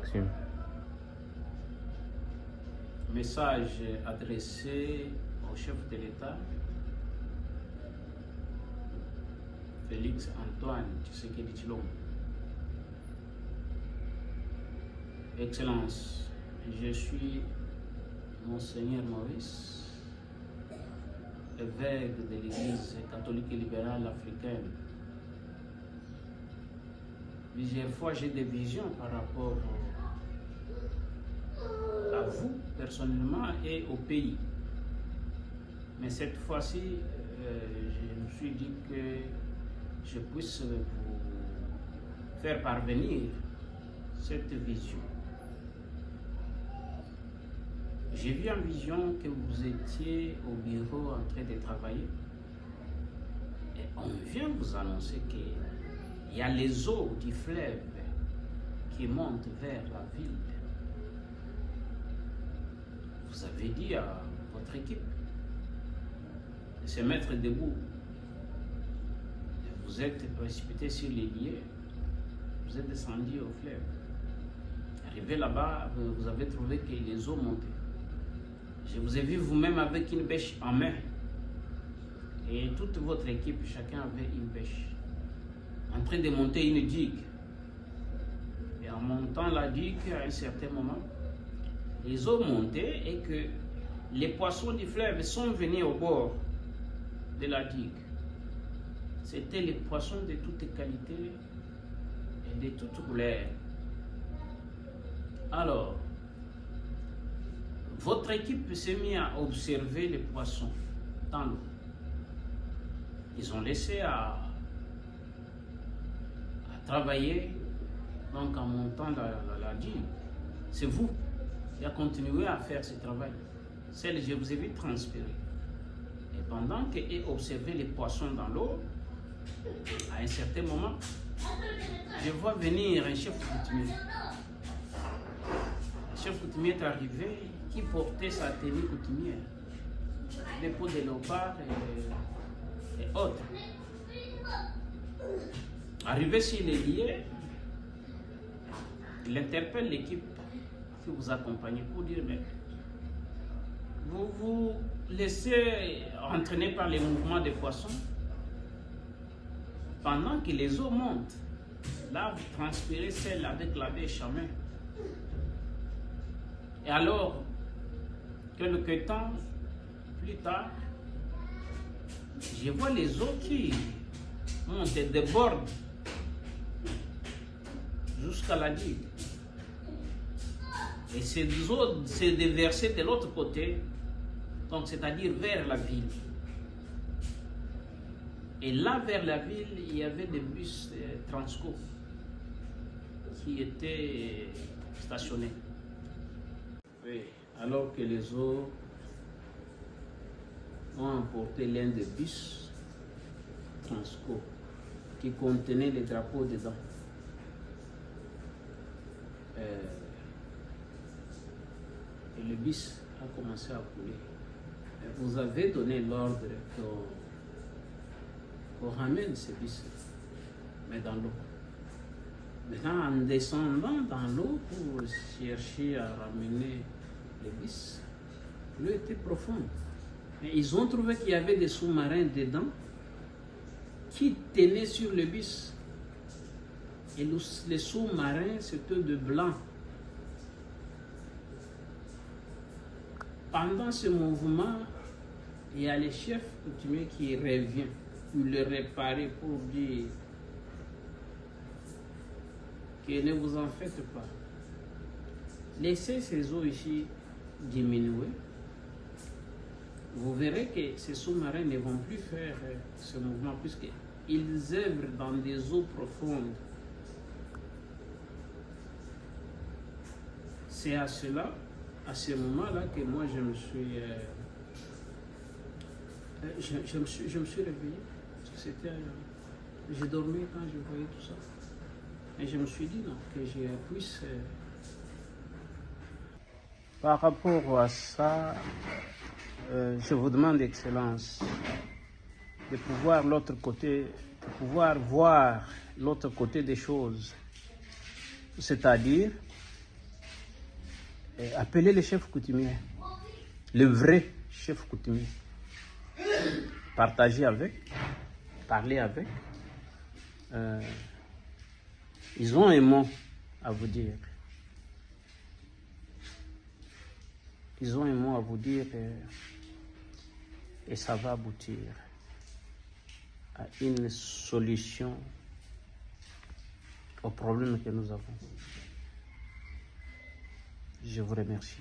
Maxime. Message adressé au chef de l'État, Félix Antoine Tshisekedi Tshilombo. Excellence, je suis Monseigneur Maurice, évêque de l'Église catholique et libérale africaine. Plusieurs fois, j'ai des visions par rapport à vous, personnellement, et au pays. Mais cette fois-ci, je me suis dit que je puisse vous faire parvenir cette vision. J'ai vu en vision que vous étiez au bureau en train de travailler et on vient vous annoncer qu'il y a les eaux du fleuve qui montent vers la ville. Vous avez dit à votre équipe de se mettre debout. Vous êtes précipité sur les lieux, vous êtes descendu au fleuve. Arrivé là-bas, vous avez trouvé que les eaux montaient. Je vous ai vu vous-même avec une bêche en main. Et toute votre équipe, chacun avait une bêche. En train de monter une digue. Et en montant la digue, à un certain moment, les eaux montaient et que les poissons du fleuve sont venus au bord de la digue. C'étaient les poissons de toutes qualités et de toutes couleurs. Alors, votre équipe s'est mise à observer les poissons dans l'eau. Ils ont laissé à travailler, donc en montant la digue. C'est vous qui avez continué à faire ce travail. Je vous ai vu transpirer. Et pendant qu'ils observaient les poissons dans l'eau, à un certain moment, je vois venir un chef coutumier. Le chef coutumier est arrivé, qui portait sa tenue coutumière, des peaux de léopard et autres. Arrivé sur les lieux, il interpelle l'équipe qui vous accompagne pour dire mais vous vous laissez entraîner par les mouvements des poissons pendant que les eaux montent. Là, vous transpirez celle avec la bêche en main. Et alors, quelque temps plus tard, je vois les eaux qui montent et débordent jusqu'à la digue. Et ces eaux se déversaient de l'autre côté, donc c'est-à-dire vers la ville. Et là, vers la ville, il y avait des bus Transco qui étaient stationnés. Oui. Alors que les eaux ont emporté l'un des bus Transco qui contenait les drapeaux dedans. Et le bus a commencé à couler. Et vous avez donné l'ordre qu'on ramène ce bus, mais dans l'eau. Maintenant, en descendant dans l'eau pour chercher à ramener le bus, l'eau était profonde. Mais ils ont trouvé qu'il y avait des sous-marins dedans qui tenaient sur le bus. Et les sous-marins, c'était de blanc. Pendant ce mouvement, il y a le chef coutumier qui revient pour le réparer, pour dire que ne vous en faites pas. Laissez ces eaux ici diminuer. Vous verrez que ces sous-marins ne vont plus faire ce mouvement puisqu'ils œuvrent dans des eaux profondes. C'est à cela, à ce moment-là, que moi je me suis réveillé. J'ai dormi quand je voyais tout ça. Et je me suis dit non, que je puisse. Par rapport à ça, je vous demande, Excellence, de pouvoir voir l'autre côté des choses. C'est-à-dire appelez le chef coutumier, le vrai chef coutumier. Partagez avec, parlez avec. Ils ont un mot à vous dire. Ils ont un mot à vous dire et ça va aboutir à une solution aux problèmes que nous avons. Je vous remercie.